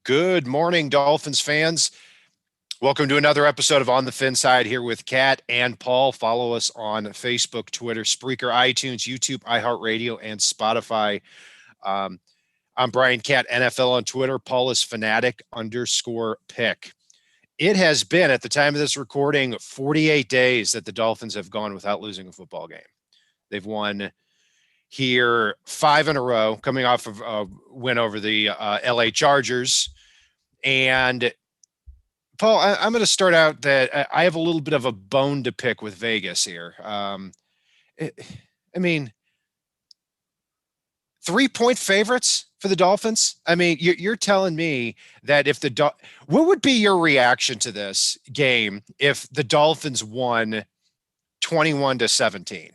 Good morning, Dolphins fans. Welcome to another episode of On the FinSide here with Kat and Paul. Follow us on Facebook, Twitter, Spreaker, iTunes, YouTube, iHeartRadio, and Spotify. I'm Brian Cat, NFL on Twitter. Paul is fanatic_pick. It has been, at the time of this recording, 48 days that the Dolphins have gone without losing a football game. They've won here 5 in a row, coming off of a win over the LA Chargers. And Paul, I'm going to start out that I have a little bit of a bone to pick with Vegas here. I mean, 3-point favorites for the Dolphins. I mean, you're telling me that if what would be your reaction to this game if the Dolphins won 21-17?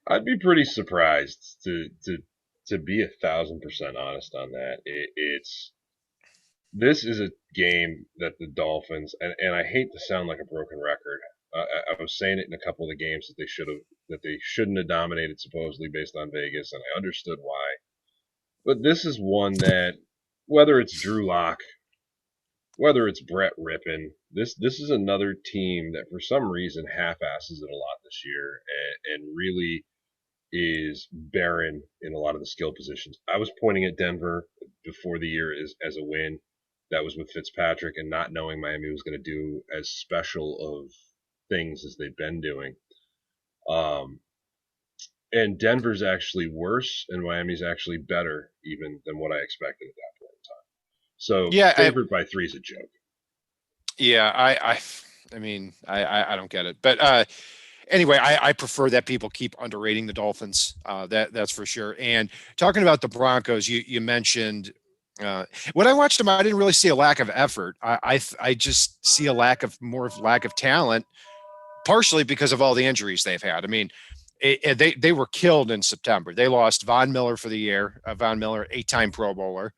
I'd be pretty surprised to be 1,000% honest on that. This is a game that the Dolphins, and I hate to sound like a broken record. I was saying it in a couple of the games that they shouldn't have dominated supposedly based on Vegas, and I understood why. But this is one that, whether it's Drew Lock, whether it's Brett Rippon, this is another team that for some reason half-asses it a lot this year and really is barren in a lot of the skill positions. I was pointing at Denver before the year as a win. That was with Fitzpatrick and not knowing Miami was going to do as special of things as they've been doing. And Denver's actually worse, and Miami's actually better even than what I expected at that point in time. So Yeah, favored by 3 is a joke. Yeah, I mean, I don't get it, but anyway, I prefer that people keep underrating the Dolphins. That's for sure. And talking about the Broncos, you mentioned when I watched them, I didn't really see a lack of effort. I just see a lack of talent, partially because of all the injuries they've had. I mean, they were killed in September. They lost Von Miller for the year. Von Miller, 8-time Pro Bowler.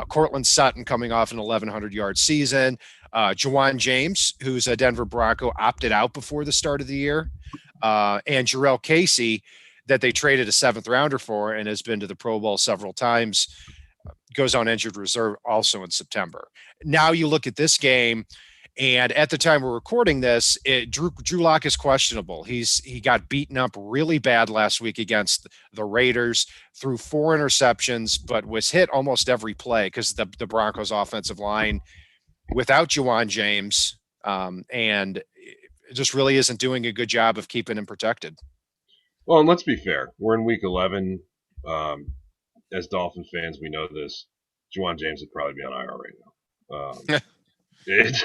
Cortland Sutton coming off an 1,100-yard season. Juwan James, who's a Denver Bronco, opted out before the start of the year. And Jarrell Casey, that they traded a 7th-rounder for and has been to the Pro Bowl several times, goes on injured reserve also in September. Now you look at this game, and at the time we're recording this, Drew Lock is questionable. He got beaten up really bad last week against the Raiders, threw 4 interceptions, but was hit almost every play because the Broncos offensive line without Juwan James, and it just really isn't doing a good job of keeping him protected. Well, and let's be fair. We're in week 11. As Dolphin fans, we know this. Juwan James would probably be on IR right now. It's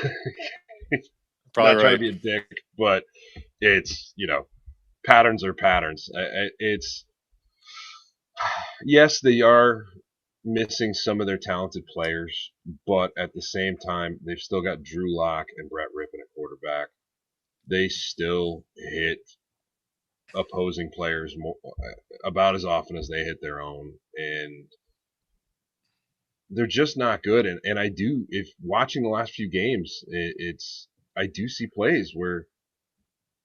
Probably not trying to be a dick, but it's, patterns are patterns. It's, yes, they are missing some of their talented players, but at the same time, they've still got Drew Lock and Brett Rippon at quarterback. They still hit opposing players about as often as they hit their own, and they're just not good. And I do, if watching the last few games, I do see plays where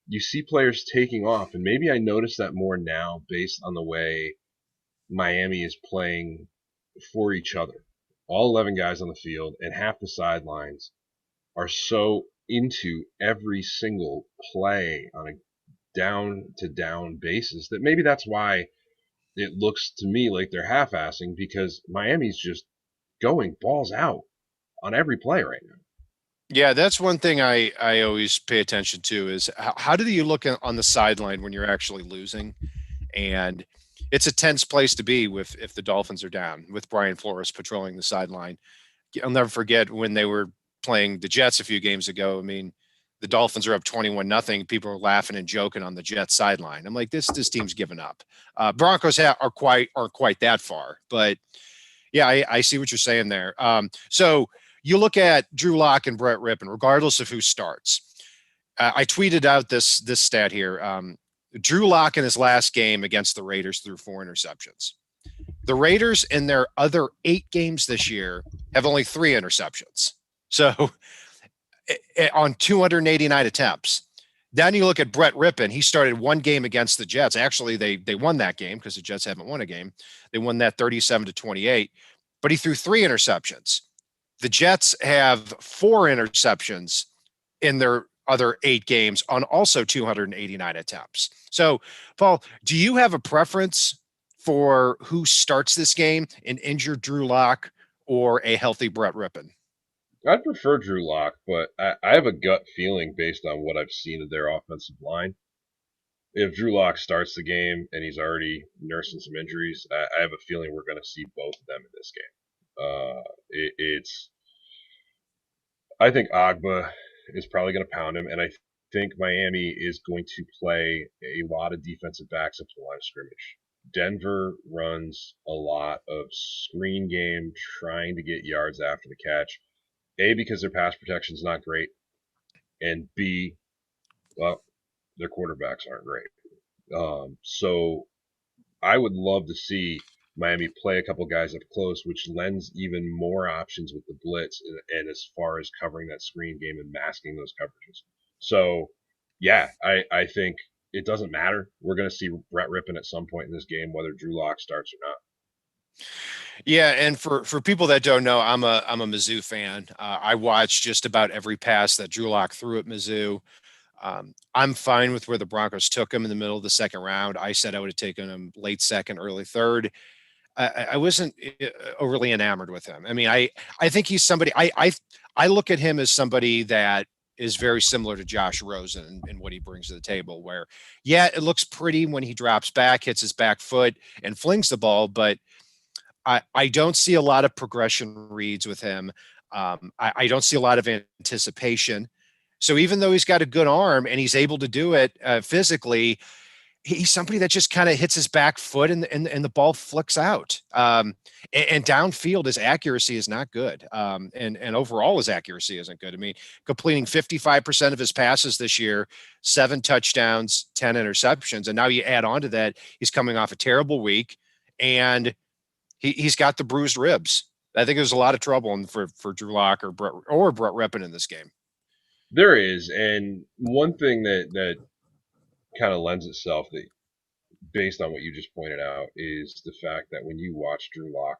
you see players taking off, and maybe I notice that more now based on the way Miami is playing for each other. All 11 guys on the field and half the sidelines are so into every single play on a down-to-down basis that maybe that's why it looks to me like they're half-assing, because Miami's just going balls out on every play right now. Yeah, that's one thing I always pay attention to is how do you look on the sideline when you're actually losing? And it's a tense place to be if the Dolphins are down, with Brian Flores patrolling the sideline. I'll never forget when they were playing the Jets a few games ago. I mean, the Dolphins are up 21-0. People are laughing and joking on the Jets sideline. I'm like, this team's given up. Broncos aren't quite that far, but yeah, I see what you're saying there. So you look at Drew Lock and Brett Rippon, regardless of who starts. I tweeted out this stat here. Drew Lock in his last game against the Raiders threw 4 interceptions. The Raiders in their other 8 games this year have only 3 interceptions. So on 289 attempts. Then you look at Brett Rippon. He started 1 game against the Jets. Actually, they won that game because the Jets haven't won a game. They won that 37-28. but he threw 3 interceptions. The Jets have 4 interceptions in their other 8 games on also 289 attempts. So, Paul, do you have a preference for who starts this game, an injured Drew Lock or a healthy Brett Rippon? I'd prefer Drew Lock, but I have a gut feeling based on what I've seen of their offensive line. If Drew Lock starts the game and he's already nursing some injuries, I have a feeling we're going to see both of them in this game. It's I think Agba is probably going to pound him, and I think Miami is going to play a lot of defensive backs up to the line of scrimmage. Denver runs a lot of screen game, trying to get yards after the catch. A, because their pass protection is not great, and B, well, their quarterbacks aren't great. So I would love to see Miami play a couple guys up close, which lends even more options with the blitz and as far as covering that screen game and masking those coverages. So, yeah, I think it doesn't matter. We're going to see Brett Rippon at some point in this game, whether Drew Lock starts or not. Yeah, and for people that don't know, I'm a Mizzou fan. I watched just about every pass that Drew Lock threw at Mizzou. I'm fine with where the Broncos took him in the middle of the second round. I said I would have taken him late second, early third. I wasn't overly enamored with him. I mean, I think he's somebody. I look at him as somebody that is very similar to Josh Rosen and what he brings to the table. Where, yeah, it looks pretty when he drops back, hits his back foot, and flings the ball, but I don't see a lot of progression reads with him. I don't see a lot of anticipation. So even though he's got a good arm and he's able to do it physically, he's somebody that just kind of hits his back foot and the ball flicks out. And downfield, his accuracy is not good. And overall, his accuracy isn't good. I mean, completing 55% of his passes this year, 7 touchdowns, 10 interceptions. And now you add on to that, he's coming off a terrible week and he's got the bruised ribs. I think there's a lot of trouble for Drew Lock or Brett Rippon in this game. There is, and one thing that kind of lends itself that based on what you just pointed out is the fact that when you watch Drew Lock,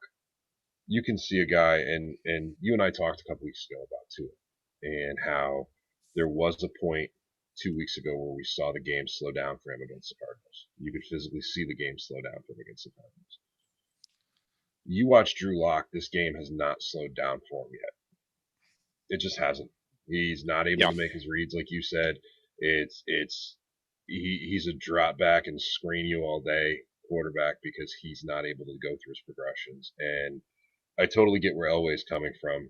you can see a guy, and you and I talked a couple weeks ago about Tua and how there was a point 2 weeks ago where we saw the game slow down for him against the Cardinals. You could physically see the game slow down for him against the Cardinals. You watch Drew Lock, this game has not slowed down for him yet. It just hasn't. He's not able Yeah. to make his reads, like you said. He's a drop back and screen you all day quarterback because he's not able to go through his progressions. And I totally get where Elway's coming from.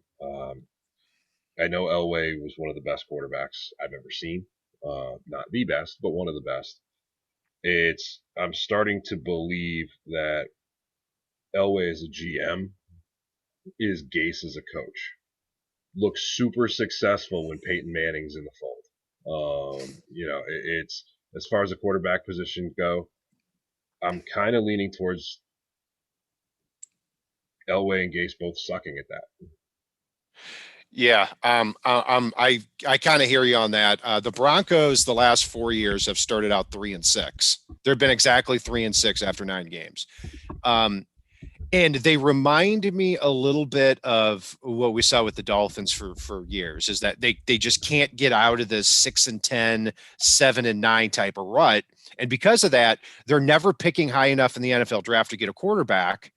I know Elway was one of the best quarterbacks I've ever seen. Not the best, but one of the best. I'm starting to believe that Elway as a GM is Gase as a coach. Looks super successful when Peyton Manning's in the fold. It's as far as the quarterback positions go, I'm kind of leaning towards Elway and Gase both sucking at that. Yeah, I kind of hear you on that. The Broncos, the last 4 years, have started out 3-6. They've been exactly 3-6 after 9 games, and they reminded me a little bit of what we saw with the Dolphins for years. Is that they just can't get out of this 6-10, 7-9 type of rut, and because of that, they're never picking high enough in the NFL draft to get a quarterback.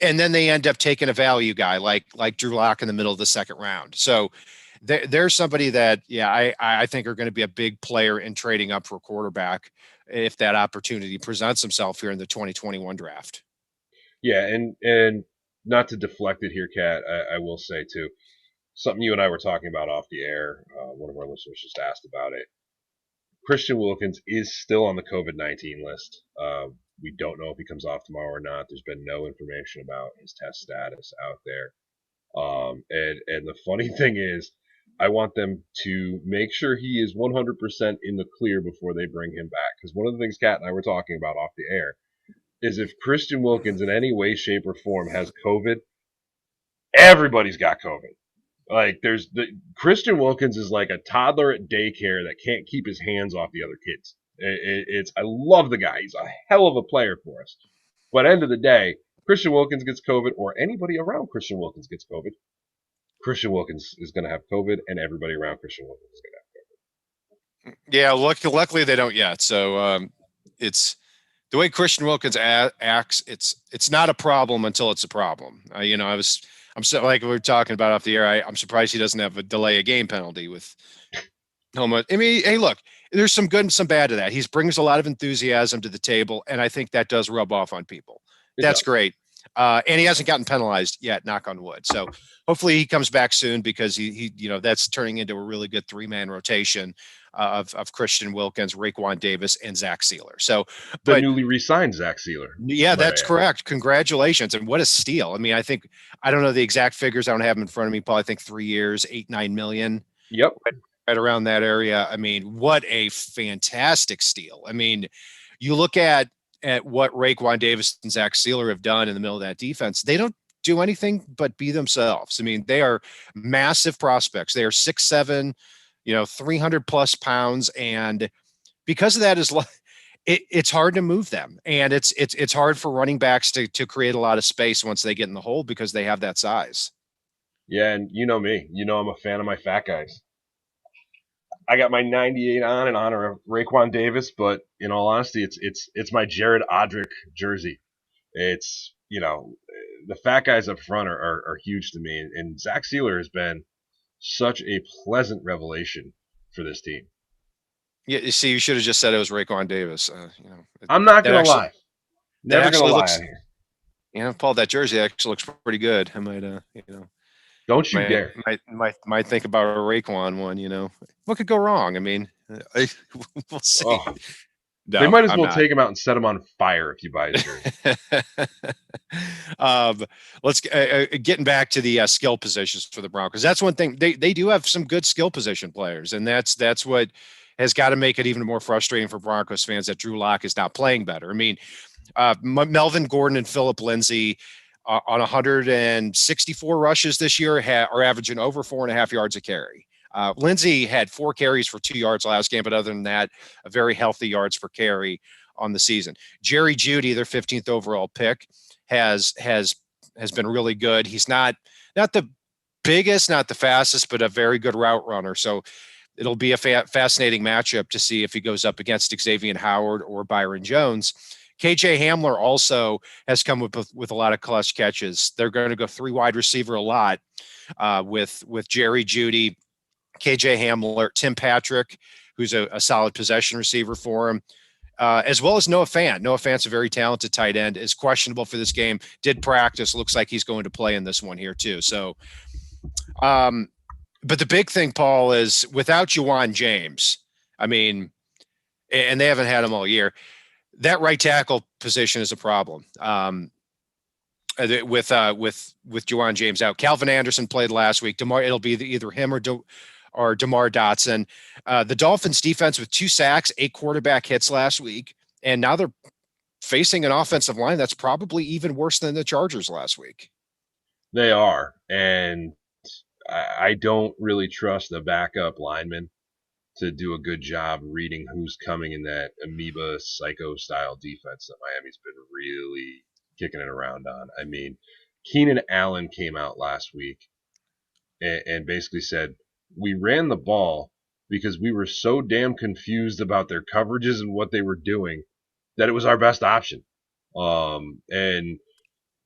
And then they end up taking a value guy like Drew Lock in the middle of the second round. So there's somebody that, yeah, I think are going to be a big player in trading up for a quarterback if that opportunity presents himself here in the 2021 draft. Yeah, and not to deflect it here, Kat, I will say too, something you and I were talking about off the air. One of our listeners just asked about it. Christian Wilkins is still on the COVID-19 list. We don't know if he comes off tomorrow or not. There's been no information about his test status out there. And the funny thing is, I want them to make sure he is 100% in the clear before they bring him back. Because one of the things Kat and I were talking about off the air is if Christian Wilkins in any way, shape, or form has COVID, everybody's got COVID. Like Christian Wilkins is like a toddler at daycare that can't keep his hands off the other kids. I love the guy. He's a hell of a player for us. But end of the day, Christian Wilkins gets COVID or anybody around Christian Wilkins gets COVID, Christian Wilkins is going to have COVID and everybody around Christian Wilkins is going to Yeah, luckily they don't yet. So it's the way Christian Wilkins acts. It's not a problem until it's a problem. I'm so like we were talking about off the air. I'm surprised he doesn't have a delay a game penalty with Homa. I mean, hey, look, there's some good and some bad to that. He brings a lot of enthusiasm to the table, and I think that does rub off on people. have. It That's does. great. And he hasn't gotten penalized yet, knock on wood. So hopefully he comes back soon because that's turning into a really good 3-man rotation of Christian Wilkins, Raekwon Davis, and Zach Sealer. So, The but newly re-signed Zach Sealer. yeah, that's correct. Congratulations. And what a steal. I mean, I don't know the exact figures. I don't have them in front of me. Probably think 3 years, 8-9 million. Yep. Right around that area. I mean, what a fantastic steal. I mean, you look at what Raekwon Davis and Zach Sealer have done in the middle of that defense. They don't do anything but be themselves. I mean, they are massive prospects. They are 6'7", 300 plus pounds. And because of that it's hard to move them. And it's hard for running backs to create a lot of space once they get in the hole because they have that size. Yeah, and you know me. You know I'm a fan of my fat guys. I got my 98 on in honor of Raekwon Davis, but in all honesty, it's my Jared Odrick jersey. It's the fat guys up front are huge to me, and Zach Sealer has been such a pleasant revelation for this team. Yeah, you see, you should have just said it was Raekwon Davis. I'm not gonna actually lie, never gonna lie looks. on here. Paul, that jersey actually looks pretty good. I might, Don't you dare. might think about a Raekwon one. What could go wrong? I mean, we'll see. Oh, No, they might as I'm well not. take him out and set him on fire if you buy his jersey. um, let's getting back to the skill positions for the Broncos. That's one thing they do have some good skill position players, and that's what has got to make it even more frustrating for Broncos fans that Drew Lock is not playing better. I mean, Melvin Gordon and Phillip Lindsay on 164 rushes this year are averaging over 4.5 yards a carry. Lindsay had 4 carries for 2 yards last game, but other than that, a very healthy yards per carry on the season. Jerry Jeudy, their 15th overall pick, has been really good. He's not the biggest, not the fastest, but a very good route runner. So it'll be a fascinating matchup to see if he goes up against Xavier Howard or Byron Jones. KJ Hamler also has come with a lot of clutch catches. They're going to go 3 wide receiver a lot with Jerry Jeudy, KJ Hamler, Tim Patrick, who's a solid possession receiver for him, as well as Noah Fant. Noah Fant's a very talented tight end, is questionable for this game, did practice, looks like he's going to play in this one here too. So, but the big thing, Paul, is without Juwan James, I mean, and they haven't had him all year, that right tackle position is a problem. With Juwan James out, Calvin Anderson played last week. It'll be either him or DeMar Dotson. The Dolphins defense with 2 sacks, 8 quarterback hits last week, and now they're facing an offensive line that's probably even worse than the Chargers last week. They are, and I don't really trust the backup lineman to do a good job reading who's coming in that amoeba psycho style defense that Miami's been really kicking it around on. I mean, Keenan Allen came out last week and basically said, we ran the ball because we were so damn confused about their coverages and what they were doing that it was our best option. And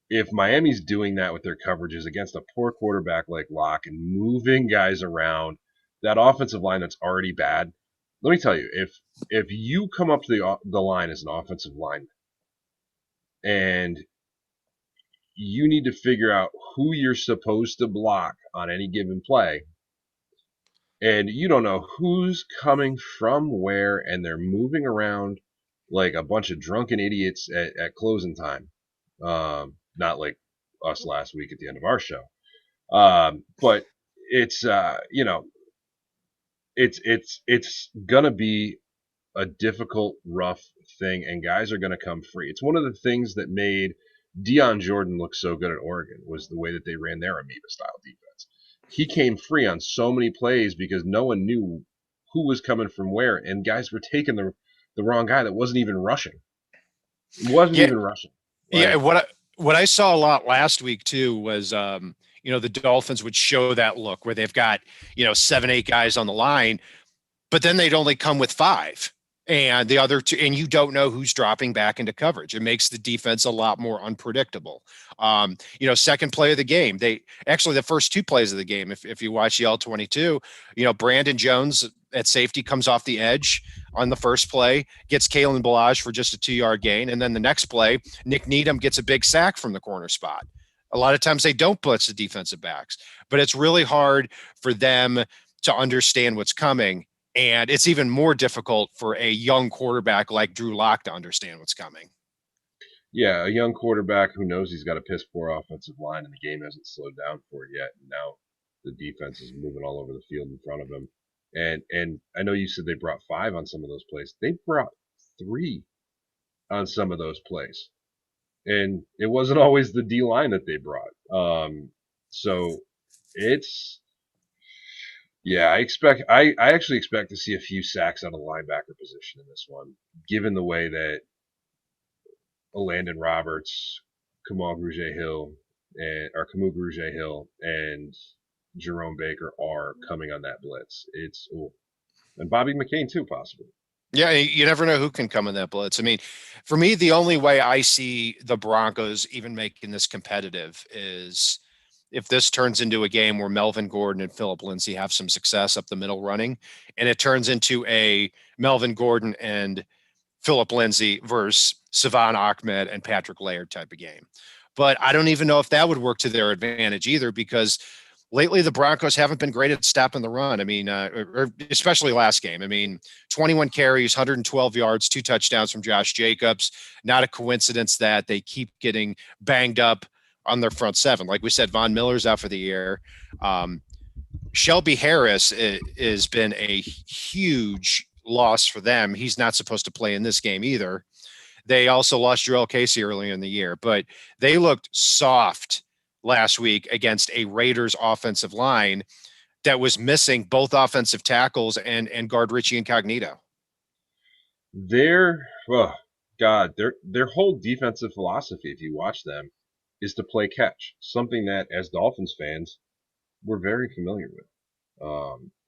if Miami's doing that with their coverages against a poor quarterback like Locke and moving guys around, that offensive line that's already bad, let me tell you, if you come up to the line as an offensive lineman and you need to figure out who you're supposed to block on any given play, and you don't know who's coming from where, and they're moving around like a bunch of drunken idiots at closing time. Not like us last week at the end of our show. But it's it's gonna be a difficult, rough thing, and guys are gonna come free. It's one of the things that made Deion Jordan look so good at Oregon was the way that they ran their amoeba style defense. He came free on so many plays because no one knew who was coming from where, and guys were taking the wrong guy that wasn't even rushing. It wasn't Yeah, even rushing. yeah. Like, what I saw a lot last week too was, the Dolphins would show that look where they've got, 7, 8 guys on the line, but then they'd only come with 5. And the other two, and you don't know who's dropping back into coverage. It makes the defense a lot more unpredictable. Second play of the game, they actually the first 2 plays of the game, if you watch the L22, Brandon Jones at safety comes off the edge on the first play, gets Kalen Balaj for just a 2-yard gain. And then the next play, Nick Needham gets a big sack from the corner spot. A lot of times they don't blitz the defensive backs, but it's really hard for them to understand what's coming. And it's even more difficult for a young quarterback like Drew Lock to understand what's coming. Yeah, a young quarterback who knows he's got a piss poor offensive line and the game hasn't slowed down for it yet. And now the defense is moving all over the field in front of him. And I know you said they brought 5 on some of those plays. They brought 3 on some of those plays. And it wasn't always the D line that they brought. So it's yeah, I actually expect to see a few sacks out of the linebacker position in this one, given the way that Landon Roberts, Kamal Grugier-Hill, and Jerome Baker are coming on that blitz. And Bobby McCain too, possibly. Yeah, you never know who can come in that blitz. I mean, for me, the only way I see the Broncos even making this competitive is if this turns into a game where Melvin Gordon and Philip Lindsay have some success up the middle running, and it turns into a Melvin Gordon and Philip Lindsay versus Savon Ahmed and Patrick Laird type of game. But I don't even know if that would work to their advantage either, because lately the Broncos haven't been great at stopping the run. I mean, or especially last game. I mean, 21 carries, 112 yards, 2 touchdowns from Josh Jacobs. Not a coincidence that they keep getting banged up on their front 7. Like we said, Von Miller's out for the year. Shelby Harris has been a huge loss for them. He's not supposed to play in this game either. They also lost Jarrell Casey earlier in the year, but they looked soft last week against a Raiders offensive line that was missing both offensive tackles and guard Richie Incognito. Their whole defensive philosophy, if you watch them, is to play catch, something that as Dolphins fans we're very familiar with.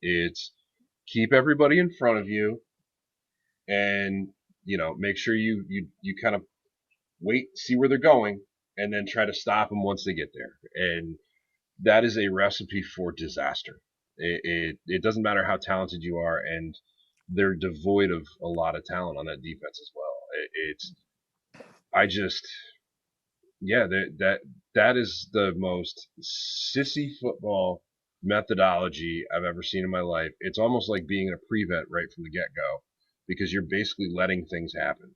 It's keep everybody in front of you, and make sure you kind of wait, see where they're going, and then try to stop them once they get there. And that is a recipe for disaster. It doesn't matter how talented you are, and they're devoid of a lot of talent on that defense as well. That is the most sissy football methodology I've ever seen in my life. It's almost like being in a prevent right from the get-go, because you're basically letting things happen.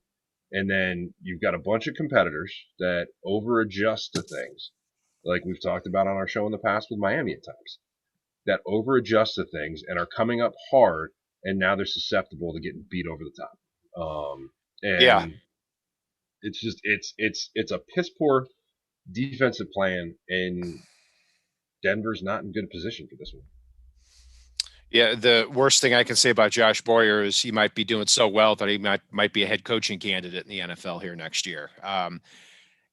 And then you've got a bunch of competitors that over-adjust to things, like we've talked about on our show in the past with Miami at times, that over-adjust to things and are coming up hard, and now they're susceptible to getting beat over the top. Yeah. It's just it's a piss poor defensive plan, and Denver's not in good position for this one. Yeah, the worst thing I can say about Josh Boyer is he might be doing so well that he might be a head coaching candidate in the NFL here next year.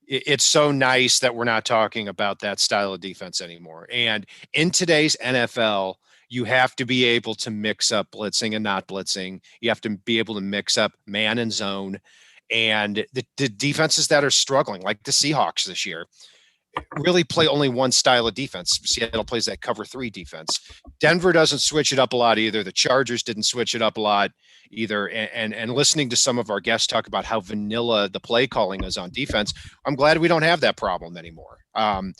It's so nice that we're not talking about that style of defense anymore. And in today's NFL, you have to be able to mix up blitzing and not blitzing. You have to be able to mix up man and zone. And the defenses that are struggling, like the Seahawks this year, really play only one style of defense. Seattle plays that cover 3 defense. Denver doesn't switch it up a lot either. The Chargers didn't switch it up a lot either. And listening to some of our guests talk about how vanilla the play calling is on defense, I'm glad we don't have that problem anymore. For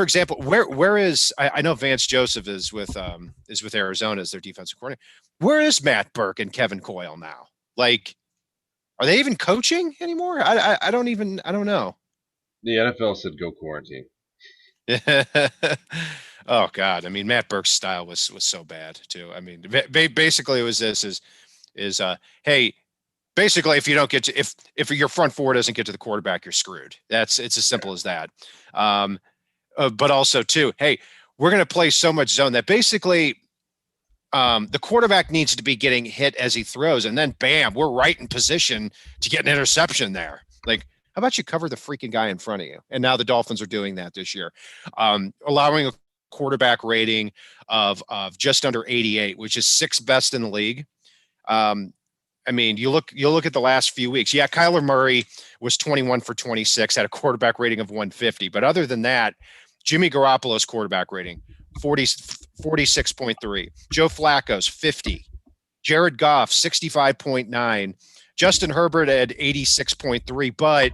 example, where is I know Vance Joseph is with Arizona as their defensive coordinator. Where is Matt Burke and Kevin Coyle now? Like, are they even coaching anymore? I don't know. The NFL said go quarantine. Oh God. I mean, Matt Burke's style was so bad too. I mean, basically it was hey, basically if you don't get to, if your front 4 doesn't get to the quarterback, you're screwed. It's as simple as that. But also too, hey, we're going to play so much zone that basically the quarterback needs to be getting hit as he throws, and then bam, we're right in position to get an interception there. Like, How about you cover the freaking guy in front of you? And now the Dolphins are doing that this year, allowing a quarterback rating of just under 88, which is sixth best in the league. Um, I mean, you look at the last few weeks. Yeah, Kyler Murray was 21 for 26, had a quarterback rating of 150. But other than that, Jimmy Garoppolo's quarterback rating 46.3. Joe Flacco's 50. Jared Goff 65.9. Justin Herbert at 86.3, but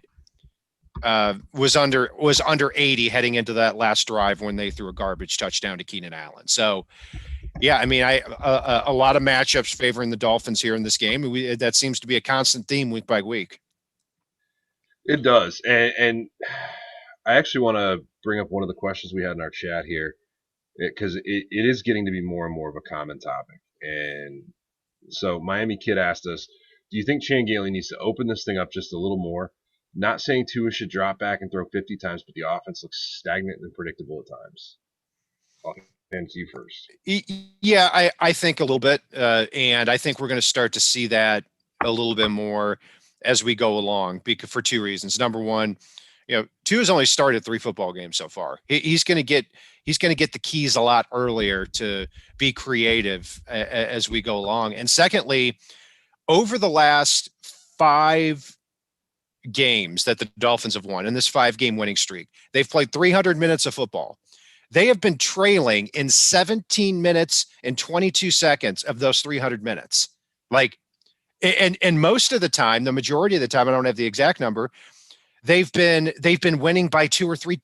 was under 80 heading into that last drive when they threw a garbage touchdown to Keenan Allen. So yeah, I mean, a lot of matchups favoring the Dolphins here in this game. That seems to be a constant theme week by week. It does, and I actually want to bring up one of the questions we had in our chat here because it is getting to be more and more of a common topic. And so Miami Kid asked us, do you think Chan Gailey needs to open this thing up just a little more? Not saying Tua should drop back and throw 50 times, but the offense looks stagnant and predictable at times. I'll hand it to you first. Yeah, I think a little bit, and I think we're going to start to see that a little bit more as we go along, because for two reasons. Number one, Tua's only started 3 football games so far. He's going to get the keys a lot earlier to be creative as we go along. And secondly, over the last 5 games that the Dolphins have won in this 5-game winning streak, they've played 300 minutes of football. They have been trailing in 17 minutes and 22 seconds of those 300 minutes. Like, and most of the time, the majority of the time, I don't have the exact number, they've been winning by 2 or 3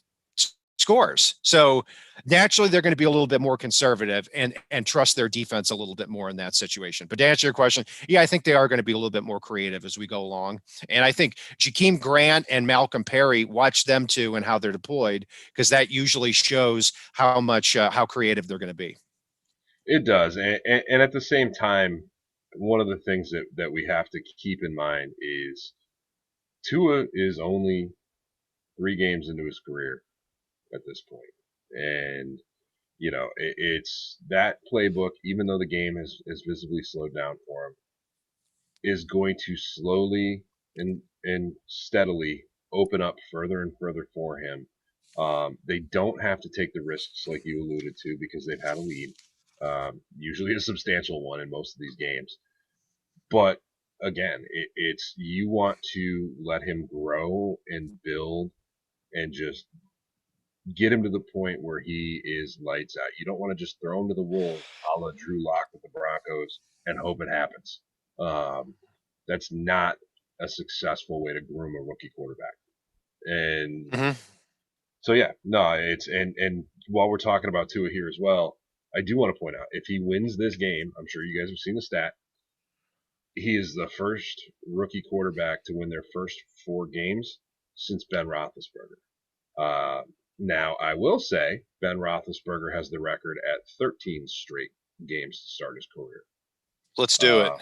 scores. So naturally, they're going to be a little bit more conservative and trust their defense a little bit more in that situation. But to answer your question, yeah, I think they are going to be a little bit more creative as we go along. And I think Jakeem Grant and Malcolm Perry, watch them too and how they're deployed, because that usually shows how much how creative they're going to be. It does, and at the same time, one of the things that we have to keep in mind is Tua is only 3 games into his career at this point, and it's that playbook. Even though the game has visibly slowed down for him, is going to slowly and steadily open up further and further for him. They don't have to take the risks like you alluded to because they've had a lead, usually a substantial one in most of these games. But again, it's you want to let him grow and build and just get him to the point where he is lights out. You don't want to just throw him to the wolves, a la Drew Lock with the Broncos, and hope it happens. Um, that's not a successful way to groom a rookie quarterback. And Mm-hmm. so yeah, no, it's and while we're talking about Tua here as well, I do want to point out if he wins this game, I'm sure you guys have seen the stat. He is the first rookie quarterback to win their first 4 games since Ben Roethlisberger. Uh, Now, I will say Ben Roethlisberger has the record at 13 straight games to start his career. Let's do it.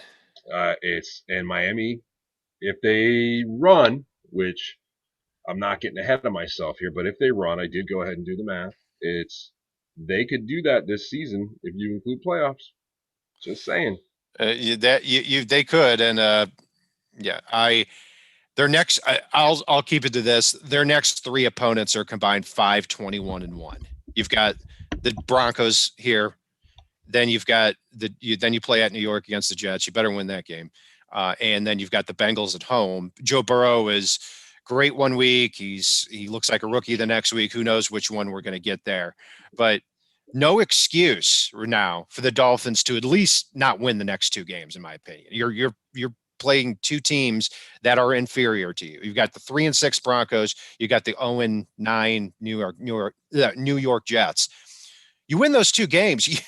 Uh, it's in Miami. If they run, which I'm not getting ahead of myself here, but if they run, I did go ahead and do the math. It's they could do that this season if you include playoffs. Just saying. They could, and yeah, their next, I'll keep it to this. Their next 3 opponents are combined 5-21-1. You've got the Broncos here, then you've got then you play at New York against the Jets. You better win that game, and then you've got the Bengals at home. Joe Burrow is great one week. He looks like a rookie the next week. Who knows which one we're going to get there, but no excuse now for the Dolphins to at least not win the next 2 games, in my opinion. You're playing 2 teams that are inferior to you. You've got the 3-6 Broncos. You got the 0-9 New York Jets. You win those 2 games,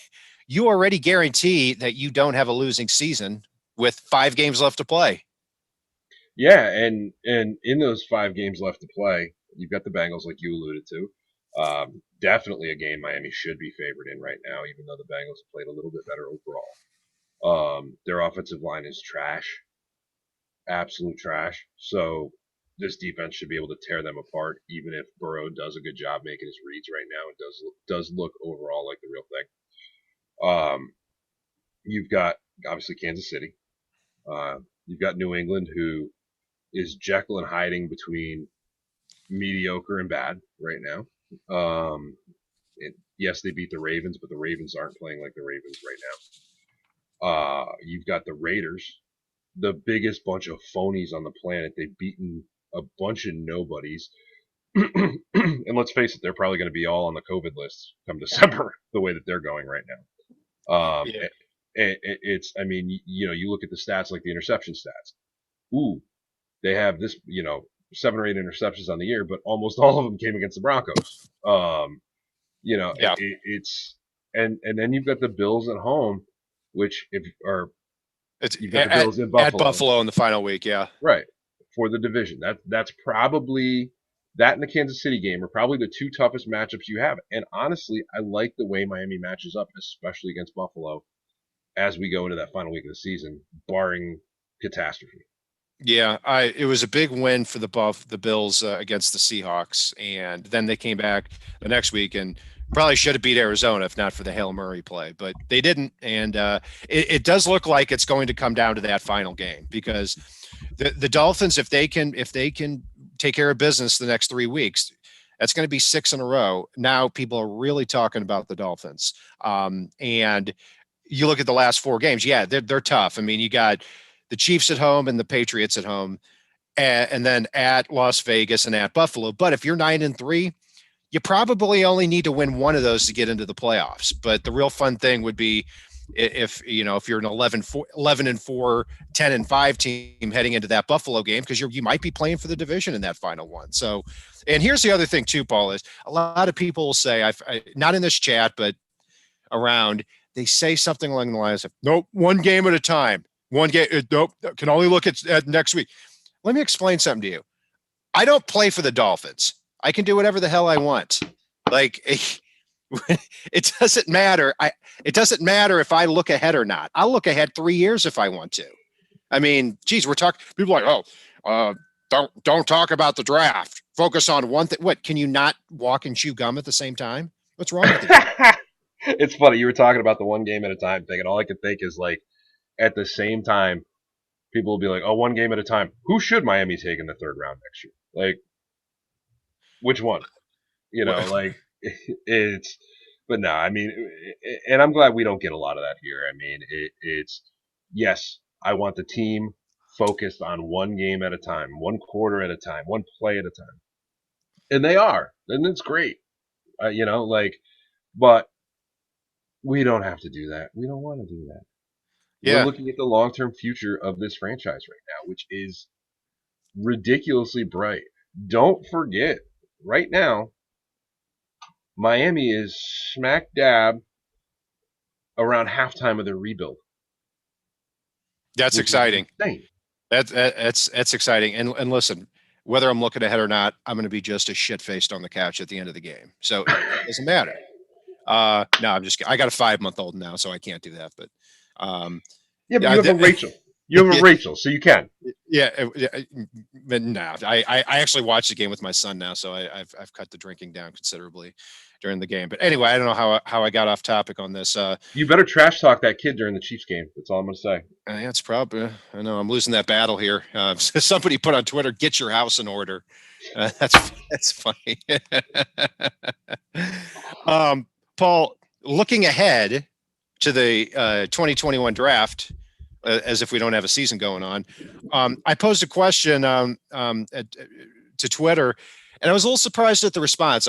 you already guarantee that you don't have a losing season with 5 games left to play. Yeah, and in those 5 games left to play, you've got the Bengals, like you alluded to. Definitely a game Miami should be favored in right now, even though the Bengals have played a little bit better overall. Their offensive line is trash, absolute trash. So this defense should be able to tear them apart, even if Burrow does a good job making his reads right now and does look overall like the real thing. You've got obviously Kansas City. You've got New England, who is Jekyll and hiding between mediocre and bad right now. Yes, they beat the Ravens, but the Ravens aren't playing like the Ravens right now. You've got the Raiders, the biggest bunch of phonies on the planet. They've beaten a bunch of nobodies. And let's face it, they're probably going to be all on the COVID list come December, the way that they're going right now. Yeah. It's, I mean, you look at the stats like the interception stats. Ooh, they have this, 7 or 8 interceptions on the year, but almost all of them came against the Broncos. Yeah. It's and then you've got the Bills at home, which if are It's you've got the Bills in at Buffalo, Buffalo in the final week. Yeah. right, for the division. That's probably that and the Kansas City game are probably the two toughest matchups you have. And honestly, I like the way Miami matches up, especially against Buffalo, as we go into that final week of the season, barring catastrophe. Yeah, it was a big win for the Bills against the Seahawks, and then they came back the next week and probably should have beat Arizona if not for the Hail Murray play, but they didn't. And it does look like it's going to come down to that final game because the Dolphins, if they can take care of business the next 3 weeks, that's going to be 6 in a row. Now people are really talking about the Dolphins, and you look at the last 4 games. Yeah, they're tough. I mean, you got the Chiefs at home and the Patriots at home, and then at Las Vegas and at Buffalo. But if you're 9-3, you probably only need to win one of those to get into the playoffs. But the real fun thing would be if you're an 11-4, 10-5 team heading into that Buffalo game, because you might be playing for the division in that final one. So, and here's the other thing too, Paul, is a lot of people will say, not in this chat, but around, they say something along the lines of, nope, one game at a time. One game, nope, can only look at next week. Let me explain something to you. I don't play for the Dolphins. I can do whatever the hell I want. Like, it doesn't matter. It doesn't matter if I look ahead or not. I'll look ahead 3 years if I want to. I mean, geez, we're talking. People are like, don't talk about the draft. Focus on one thing. What? Can you not walk and chew gum at the same time? What's wrong with you? It's funny. You were talking about the one game at a time thing, and all I could think is like, at the same time, people will be like, "Oh, one game at a time." Who should Miami take in the third round next year? Like, which one? Like it's. But no, I mean, and I'm glad we don't get a lot of that here. I mean, it's yes, I want the team focused on one game at a time, one quarter at a time, one play at a time, and they are, and it's great. But we don't have to do that. We don't want to do that. We're Yeah, looking at the long term future of this franchise right now, which is ridiculously bright. Don't forget, right now, Miami is smack dab around halftime of their rebuild, that's which is exciting. insane. That's exciting. And listen, whether I'm looking ahead or not, I'm going to be just as shit faced on the couch at the end of the game. So it doesn't matter. No, I'm just. I got a 5-month-old now, so I can't do that. But Yeah, but you yeah, have a Rachel. You have a yeah, Rachel, so you can. yeah. But no, I actually watched the game with my son now, so I've cut the drinking down considerably during the game. But anyway, I don't know how I got off topic on this. You better trash talk that kid during the Chiefs game. That's all I'm going to say. Yeah, it's probably. I know I'm losing that battle here. Somebody put on Twitter, "Get your house in order." That's funny. Paul, looking ahead to the 2021 draft, as if we don't have a season going on, I posed a question to Twitter, and I was a little surprised at the response.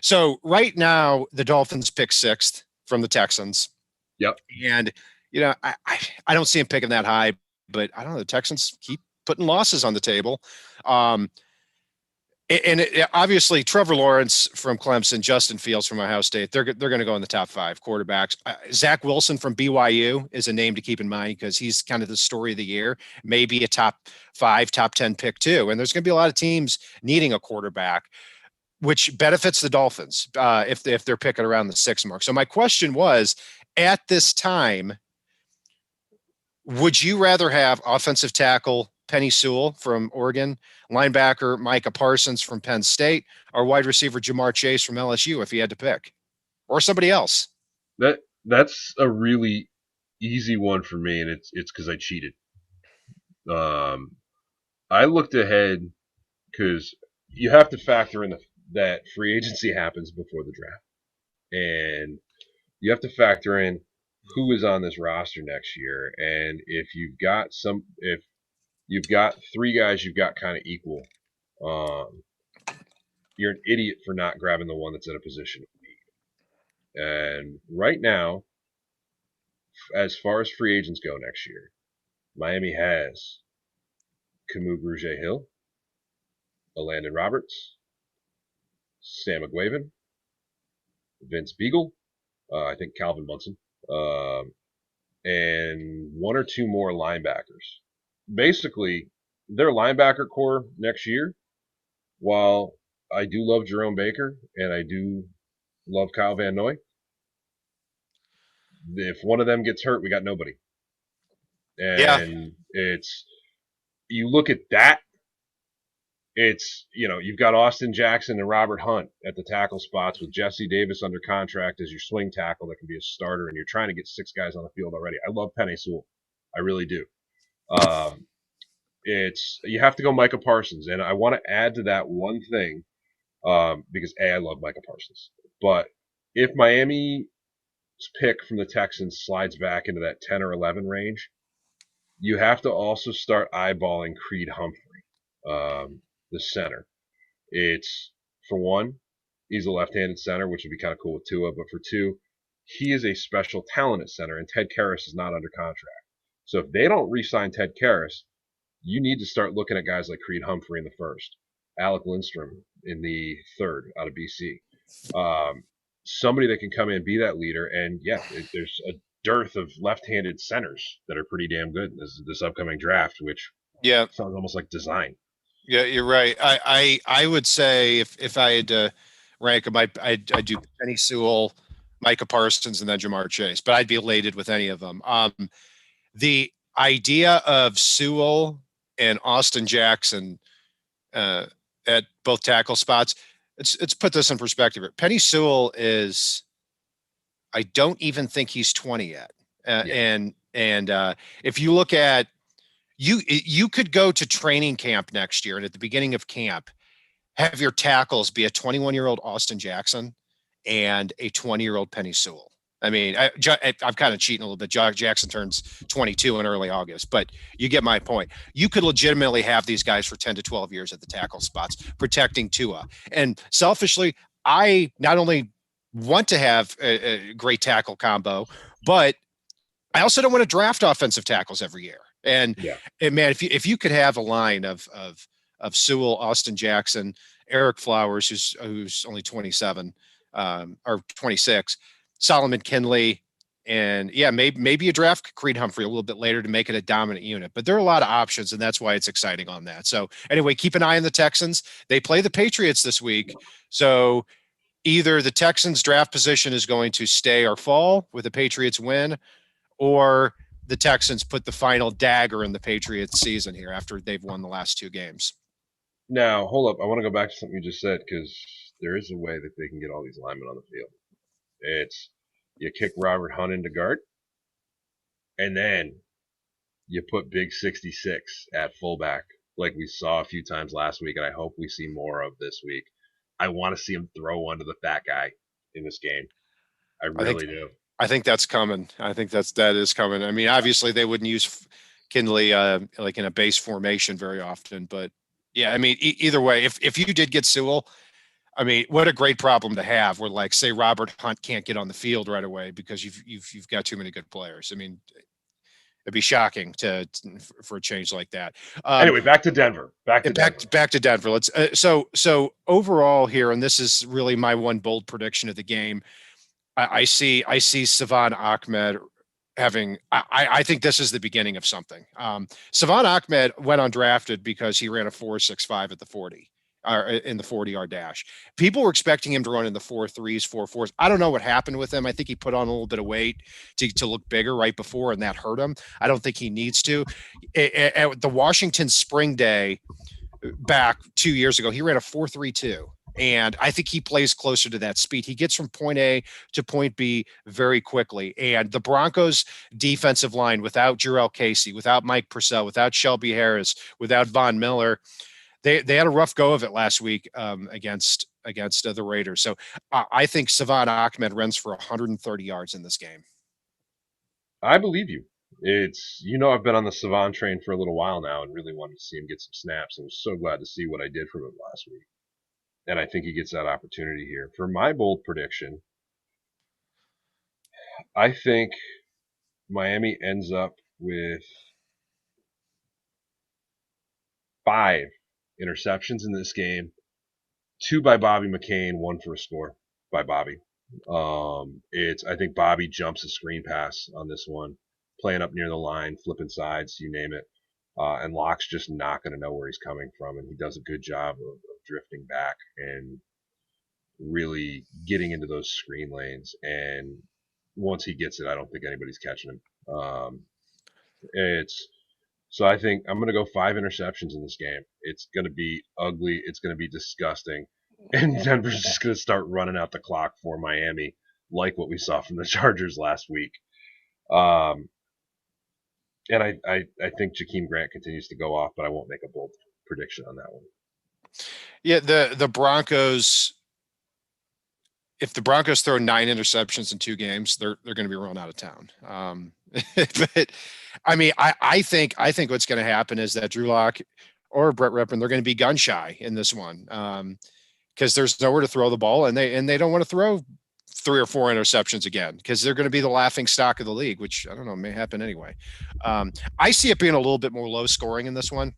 So right now, the Dolphins pick 6th from the Texans. Yep. And I don't see him picking that high, but I don't know. The Texans keep putting losses on the table. Obviously, Trevor Lawrence from Clemson, Justin Fields from Ohio State, they're going to go in the top 5 quarterbacks. Zach Wilson from BYU is a name to keep in mind because he's kind of the story of the year, maybe a top 5, top 10 pick too. And there's going to be a lot of teams needing a quarterback, which benefits the Dolphins if they're picking around the 6 mark. So my question was, at this time, would you rather have offensive tackle Penny Sewell from Oregon, linebacker Micah Parsons from Penn State, or wide receiver Jamar Chase from LSU if he had to pick, or somebody else? That's a really easy one for me, and it's because I cheated. Um, I looked ahead because you have to factor in that free agency happens before the draft, and you have to factor in who is on this roster next year, and if you've got three guys you've got kind of equal, um, you're an idiot for not grabbing the one that's in a position. And right now, as far as free agents go next year, Miami has Camus Grugier Hill, Landon Roberts, Sam McGuavin, Vince Beagle, I think Calvin Munson, um, and one or two more linebackers. Basically, their linebacker core next year, while I do love Jerome Baker and I do love Kyle Van Noy, if one of them gets hurt, we got nobody. Yeah. And you look at that, you've got Austin Jackson and Robert Hunt at the tackle spots with Jesse Davis under contract as your swing tackle that can be a starter, and you're trying to get six guys on the field already. I love Penei Sewell. I really do. Um, you have to go Micah Parsons, and I want to add to that one thing, because I love Micah Parsons. But if Miami's pick from the Texans slides back into that 10 or 11 range, you have to also start eyeballing Creed Humphrey, the center. It's, for one, he's a left-handed center, which would be kind of cool with Tua. But for two, he is a special talent at center, and Ted Karras is not under contract. So if they don't re-sign Ted Karras, you need to start looking at guys like Creed Humphrey in the first, Alec Lindstrom in the third out of BC. Somebody that can come in and be that leader. And yeah, there's a dearth of left-handed centers that are pretty damn good in this upcoming draft, which Yeah. sounds almost like design. Yeah, you're right. I would say if I had to rank them, I'd do Penei Sewell, Micah Parsons, and then Jamar Chase, but I'd be elated with any of them. The idea of Sewell and Austin Jackson at both tackle spots, let's put this in perspective. Penei Sewell is, I don't even think he's 20 yet. Yeah. And if you look at, you could go to training camp next year, and at the beginning of camp, have your tackles be a 21-year-old Austin Jackson and a 20-year-old Penei Sewell. I mean, I'm kind of cheating a little bit. Jackson turns 22 in early August, but you get my point. You could legitimately have these guys for 10 to 12 years at the tackle spots, protecting Tua. And selfishly, I not only want to have a great tackle combo, but I also don't want to draft offensive tackles every year. And, Yeah. and man, if you could have a line of Sewell, Austin Jackson, Eric Flowers, who's only 27 or 26, Solomon Kinley, and yeah, maybe you draft Creed Humphrey a little bit later to make it a dominant unit. But there are a lot of options, and that's why it's exciting on that. So anyway, keep an eye on the Texans. They play the Patriots this week, so either the Texans draft position is going to stay or fall with the Patriots win, or the Texans put the final dagger in the Patriots season here after they've won the last two games. Now, hold up. I want to go back to something you just said, because there is a way that they can get all these linemen on the field. It's you kick Robert Hunt into guard, and then you put Big 66 at fullback, like we saw a few times last week, and I hope we see more of this week. I want to see him throw one to the fat guy in this game. I really do. I think that's coming. I think that is coming. I mean, obviously they wouldn't use Kinley like in a base formation very often, but yeah, I mean, either way, if you did get Sewell, I mean, what a great problem to have. Where, like, say Robert Hunt can't get on the field right away because you've got too many good players. I mean, it'd be shocking for a change like that. Anyway, back to Denver. Back to Denver. Let's so overall here, and this is really my one bold prediction of the game. I see Savon Ahmed having. I think this is the beginning of something. Savon Ahmed went undrafted because he ran a 4.65 at the 40. In the 40-yard dash. People were expecting him to run in the 4.3s, 4.4s. I don't know what happened with him. I think he put on a little bit of weight to look bigger right before, and that hurt him. I don't think he needs to. At the Washington Spring Day back 2 years ago, he ran a 4.32. And I think he plays closer to that speed. He gets from point A to point B very quickly. And the Broncos defensive line, without Jarrell Casey, without Mike Purcell, without Shelby Harris, without Von Miller, they had a rough go of it last week against the Raiders. So I think Savon Ahmed runs for 130 yards in this game. I believe you. I've been on the Savon train for a little while now and really wanted to see him get some snaps. I was so glad to see what I did from him last week. And I think he gets that opportunity here. For my bold prediction, I think Miami ends up with 5 interceptions in this game. 2 by Bobby McCain, 1 for a score by Bobby. I think Bobby jumps a screen pass on this one, playing up near the line, flipping sides, you name it. And Locke's just not going to know where he's coming from, and he does a good job of drifting back and really getting into those screen lanes. And once he gets it, I don't think anybody's catching him. It's so I think I'm going to go 5 interceptions in this game. It's going to be ugly. It's going to be disgusting. And Denver's just going to start running out the clock for Miami, like what we saw from the Chargers last week. Um, and I think Jakeem Grant continues to go off, but I won't make a bold prediction on that one. Yeah, the Broncos. If the Broncos throw 9 interceptions in 2 games, they're going to be run out of town. But I mean, I think what's going to happen is that Drew Lock or Brett Rippon, they're going to be gun shy in this one because there's nowhere to throw the ball, and they don't want to throw 3 or 4 interceptions again because they're going to be the laughing stock of the league, which I don't know may happen anyway. I see it being a little bit more low scoring in this one.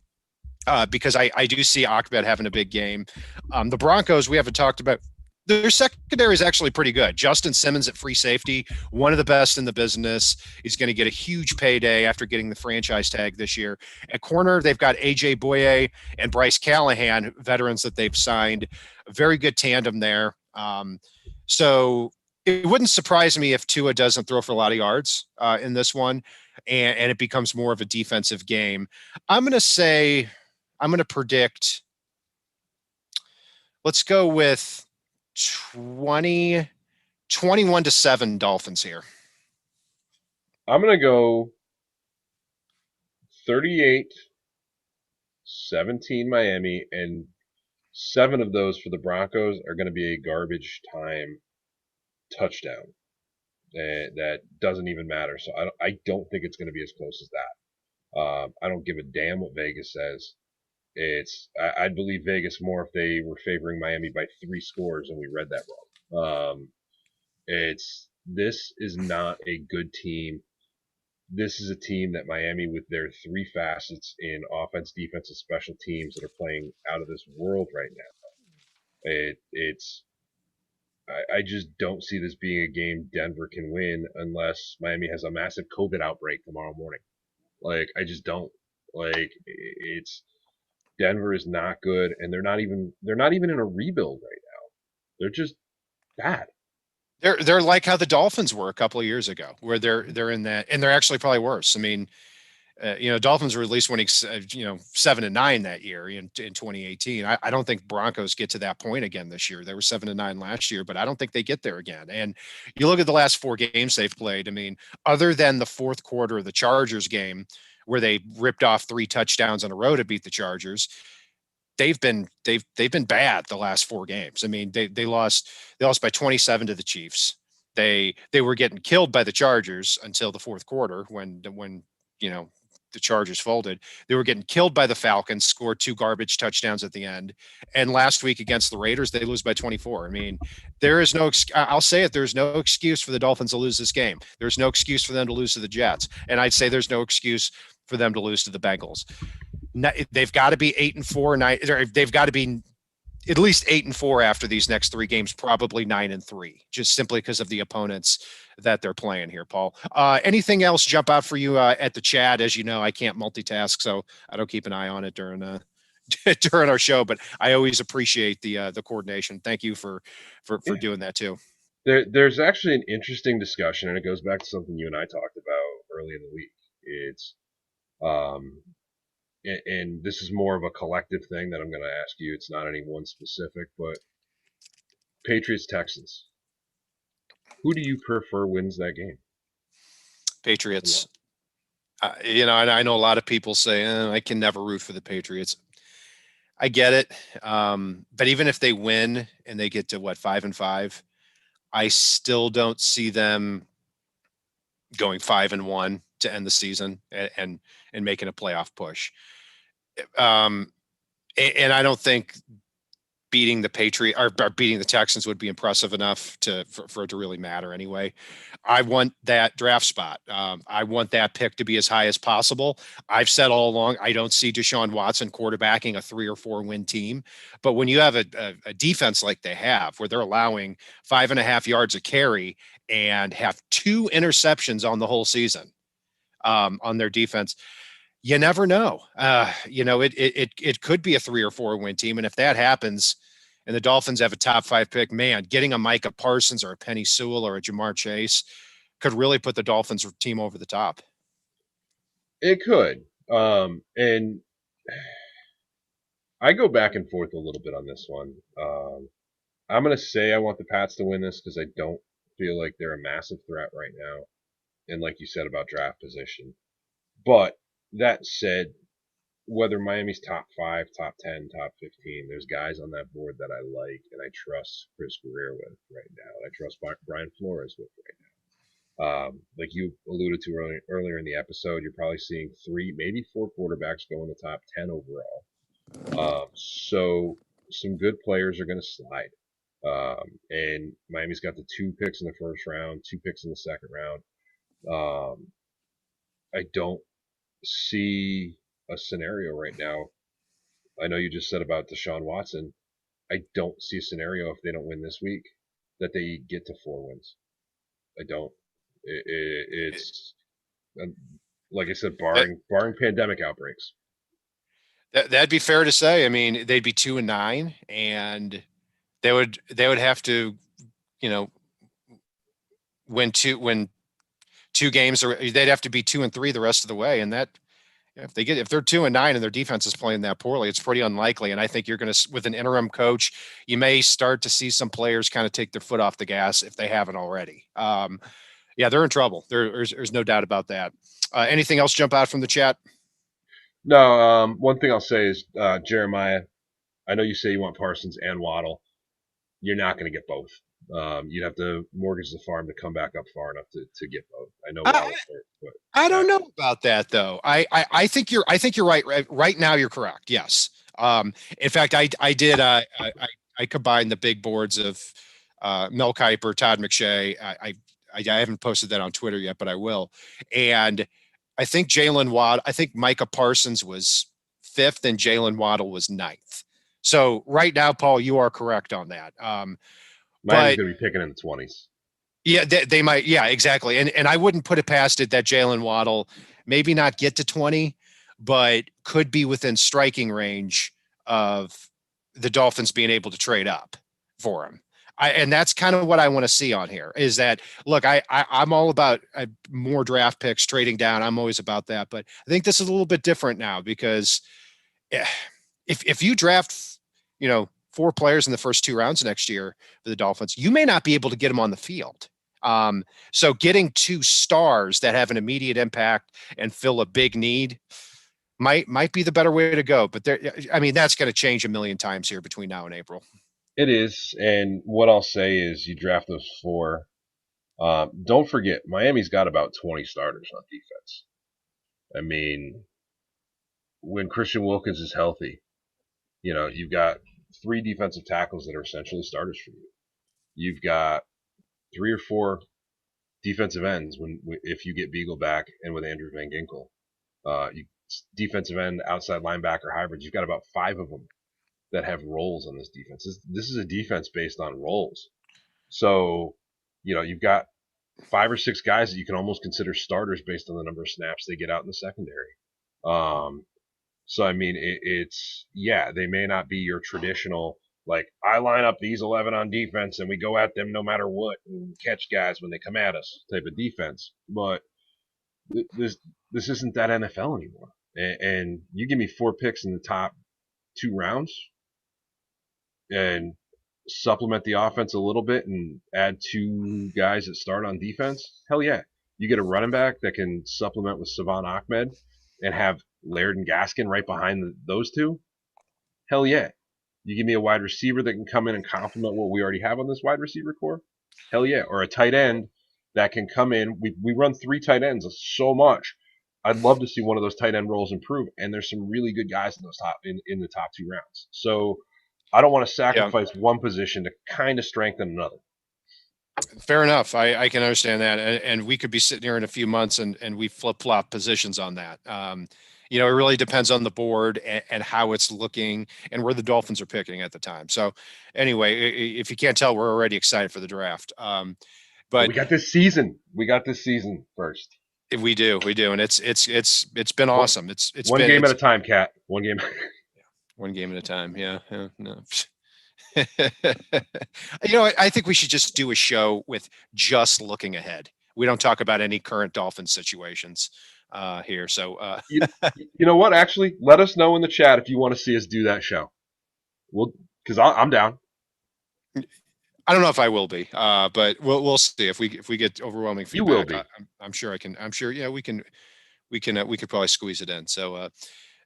Because I do see Ahmed having a big game. The Broncos, we haven't talked about. Their secondary is actually pretty good. Justin Simmons at free safety, one of the best in the business. He's going to get a huge payday after getting the franchise tag this year. At corner, they've got AJ Boye and Bryce Callahan, veterans that they've signed. A very good tandem there. So it wouldn't surprise me if Tua doesn't throw for a lot of yards in this one, and it becomes more of a defensive game. I'm going to predict, let's go with 21-7 Dolphins here. I'm going to go 38-17 Miami, and 7 of those for the Broncos are going to be a garbage time touchdown. That doesn't even matter. So I don't think it's going to be as close as that. I don't give a damn what Vegas says. I'd believe Vegas more if they were favoring Miami by 3 scores and we read that wrong. This is not a good team. This is a team that Miami, with their 3 facets in offense, defense, and special teams that are playing out of this world right now. I just don't see this being a game Denver can win unless Miami has a massive COVID outbreak tomorrow morning. Like, I just don't. Like, it's Denver is not good, and they're not even in a rebuild right now. They're just bad. They're like how the Dolphins were a couple of years ago, where they're in that, and they're actually probably worse. I mean, Dolphins were at least winning, 7-9 that year in 2018. I don't think Broncos get to that point again this year. They were 7-9 last year, but I don't think they get there again. And you look at the last 4 games they've played. I mean, other than the fourth quarter of the Chargers game, where they ripped off 3 touchdowns in a row to beat the Chargers, they've been bad the last 4 games. I mean, they lost by 27 to the Chiefs. They were getting killed by the Chargers until the fourth quarter when the Chargers folded. They were getting killed by the Falcons, scored 2 garbage touchdowns at the end. And last week against the Raiders, they lose by 24. I mean, there is no, I'll say it, there's no excuse for the Dolphins to lose this game. There's no excuse for them to lose to the Jets. And I'd say there's no excuse for them to lose to the Bengals. They've got to be 8-4. They've got to be at least 8-4 after these next 3 games, probably 9-3, just simply because of the opponents that they're playing here, Paul. Anything else jump out for you at the chat? As you know, I can't multitask, so I don't keep an eye on it during during our show, but I always appreciate the coordination. Thank you for doing that too. There's actually an interesting discussion, and it goes back to something you and I talked about early in the week. It's and this is more of a collective thing that I'm going to ask you. It's not any one specific, but Patriots Texans. Who do you prefer wins that game? Patriots. And I know a lot of people say, I can never root for the Patriots. I get it. But even if they win and they get to what, 5-5, I still don't see them going 5-1 to end the season and making a playoff push. Um, and I don't think beating the Patriot or beating the Texans would be impressive enough for it to really matter anyway. I want that draft spot. I want that pick to be as high as possible. I've said all along, I don't see Deshaun Watson quarterbacking a 3 or 4 win team. But when you have a defense like they have, where they're allowing 5.5 yards a carry and have 2 interceptions on the whole season on their defense, you never know. It could be a 3 or 4 win team, and if that happens, and the Dolphins have a top 5 pick, man, getting a Micah Parsons or a Penny Sewell or a Jamar Chase could really put the Dolphins team over the top. It could. And I go back and forth a little bit on this one. I'm going to say I want the Pats to win this because I don't feel like they're a massive threat right now. And like you said about draft position. But that said, whether Miami's top 5, top 10, top 15, there's guys on that board that I like and I trust Chris Greer with right now. And I trust Brian Flores with right now. Like you alluded to earlier in the episode, you're probably seeing 3, maybe 4 quarterbacks go in the top 10 overall. So some good players are going to slide. And Miami's got the 2 picks in the first round, 2 picks in the second round. I don't see a scenario right now. I know you just said about Deshaun Watson. I don't see a scenario if they don't win this week that they get to 4 wins. I don't. It's like I said, That, barring pandemic outbreaks. that'd be fair to say. I mean, they'd be 2-9, and they would have to, you know, win 2 games, or they'd have to be 2-3 the rest of the way, and that. If they're 2-9 and their defense is playing that poorly, it's pretty unlikely. And I think you're going to, with an interim coach, you may start to see some players kind of take their foot off the gas if they haven't already. Yeah, they're in trouble. There's no doubt about that. Anything else jump out from the chat? No, one thing I'll say is Jeremiah. I know you say you want Parsons and Waddle. You're not going to get both. You'd have to mortgage the farm to come back up far enough to get both. I know I, Waddle's hurt, but I don't know about that though. I think you're right now. You're correct. Yes. In fact, I did. I combined the big boards of Mel Kiper, Todd McShay. I haven't posted that on Twitter yet, but I will. And I think I think Micah Parsons was 5th and Jalen Waddle was 9th. So right now, Paul, you are correct on that. Miami's But going to be picking in the 20s. yeah, they might. Yeah, exactly. And I wouldn't put it past it that Jalen Waddle maybe not get to 20, but could be within striking range of the Dolphins being able to trade up for him. And that's kind of what I want to see on here is that, look, I'm all about more draft picks trading down. I'm always about that. But I think this is a little bit different now because if you draft, 4 players in the first 2 rounds next year for the Dolphins, you may not be able to get them on the field. So getting 2 stars that have an immediate impact and fill a big need might be the better way to go. But that's going to change a million times here between now and April. It is, and what I'll say is you draft those 4. Don't forget, Miami's got about 20 starters on defense. I mean, when Christian Wilkins is healthy, you've got 3 defensive tackles that are essentially starters for you. You've got 3 or 4 defensive ends if you get Beagle back and with Andrew Van Ginkel. Defensive end, outside linebacker hybrids. You've got about 5 of them that have roles on this defense. This is a defense based on roles. So, you've got 5 or 6 guys that you can almost consider starters based on the number of snaps they get out in the secondary. So I mean, they may not be your traditional like I line up these 11 on defense and we go at them no matter what and catch guys when they come at us type of defense. But this isn't that NFL anymore. And you give me 4 picks in the top 2 rounds, and supplement the offense a little bit and add two guys that start on defense, hell yeah. You get a running back that can supplement with Savon Ahmed and have Laird and Gaskin right behind those two, hell yeah. You give me a wide receiver that can come in and complement what we already have on this wide receiver core, hell yeah. Or a tight end that can come in. We run three tight ends so much. I'd love to see one of those tight end roles improve. And there's some really good guys in those in the top two rounds. So I don't want to Yeah, sacrifice one position to kind of strengthen another. fair enough. I can understand that. And we could be sitting here in a few months and we flip flop positions on that. It really depends on the board and how it's looking and where the Dolphins are picking at the time. So anyway, if you can't tell, we're already excited for the draft. But But we got this season. We got this season first. we do. And it's been One, awesome. one game at a time, Cat. One game. One game at a time. Yeah. Yeah, no. I think we should just do a show with just looking ahead. We don't talk about any current Dolphin situations here. So You know what? Actually, let us know in the chat if you want to see us do that show. We'll, because I'm down. I don't know if I will be, but we'll see if we get overwhelming You will feedback. be. I'm sure I can. I'm sure. Yeah, we could probably squeeze it in. So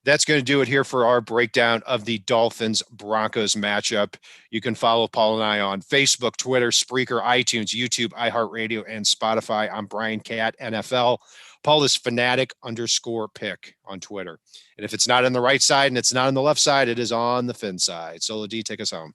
that's going to do it here for our breakdown of the Dolphins Broncos matchup. You can follow Paul and I on Facebook, Twitter, Spreaker, iTunes, YouTube, iHeartRadio, and Spotify. I'm Brian Cat NFL. Paul is fanatic_pick on Twitter. And if it's not on the right side and it's not on the left side, it is on the fin side. Solo D, take us home.